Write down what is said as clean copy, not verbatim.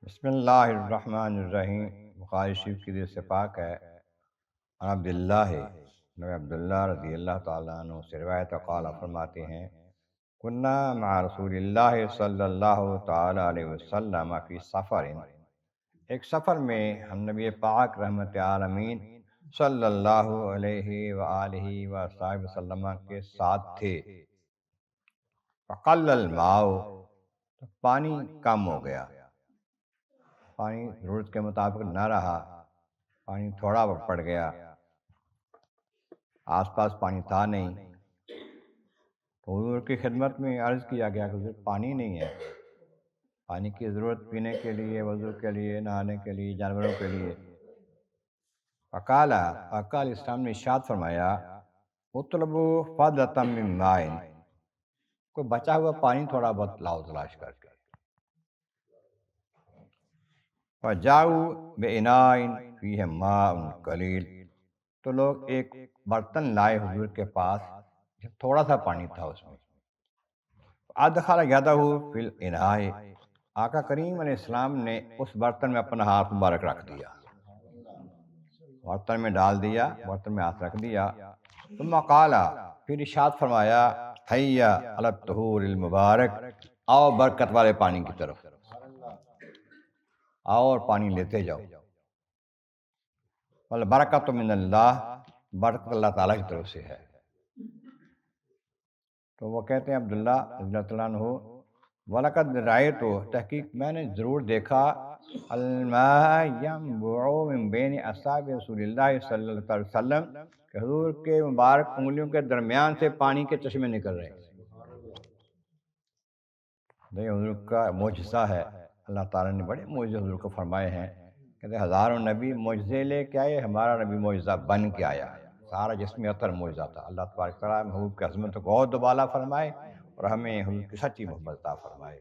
بسم اللہ الرحمن الرحیم۔ بخاری شریف کی حدیث سے پاک ہے، عن عبداللہ نبی عبداللہ رضی اللہ تعالیٰ عنہ سے روایت قال فرماتے ہیں، کنا مع رسول اللہ صلی اللہ تعالیٰ علیہ وسلم فی سفر، ایک سفر میں ہم نبی پاک رحمت عالمین صلی اللہ علیہ وآلہ وصحبہ وسلم کے ساتھ تھے۔ فقل الماء، تو پانی کم ہو گیا، پانی ضرورت کے مطابق نہ رہا، پانی تھوڑا پڑ گیا، آس پاس پانی تھا نہیں، تو حضور کی خدمت میں عرض کیا گیا کہ حضور پانی نہیں ہے، پانی کی ضرورت پینے کے لیے، وضو کے لیے، نہانے کے لیے، جانوروں کے لیے۔ فقال اسلام نے ارشاد فرمایا، اطلبوا فضلة من ماء، کوئی بچا ہوا پانی تھوڑا بہت لاؤ تلاش کر کے۔ فجاؤوا بإناء فیہ ماء قلیل، تو لوگ ایک برتن لائے حضور کے پاس، تھوڑا سا پانی تھا اس میں۔ ادخل یدہ فی الاناء، آقا کریم علیہ السلام نے اس برتن میں اپنا ہاتھ مبارک رکھ دیا، برتن میں ڈال دیا، برتن میں ہاتھ رکھ دیا۔ ثم قال، پھر ارشاد فرمایا، حیا علی الطہور المبارک، آؤ برکت والے پانی کی طرف، آؤ اور پانی لیتے جاؤ۔ والبرکۃ من اللہ، برکت اللہ تعالیٰ کی طرف سے ہے۔ تو وہ کہتے ہیں عبداللہ رضی اللہ عنہ، وَلَقَدْ رَأَيْتُ، تحقیق میں نے ضرور دیکھا، الماء ينبع من بین اصابع رسول اللہ صلی اللہ علیہ وسلم، کہ حضور کے مبارک انگلیوں کے درمیان سے پانی کے چشمے نکل رہے ہیں۔ یہ حضور کا معجزہ ہے، اللہ تعالیٰ نے بڑے معجزے حضور کو فرمائے ہیں، کہتے ہیں ہزاروں نبی معجزے لے کے آئے، ہمارا نبی معجزہ بن کے آیا، سارا جسم اطہر معجزہ تھا۔ اللہ تبارک تعالیٰ حضور کی عظمت کو اور دوبالا فرمائے اور ہمیں حضور کی سچی محبت عطا فرمائے۔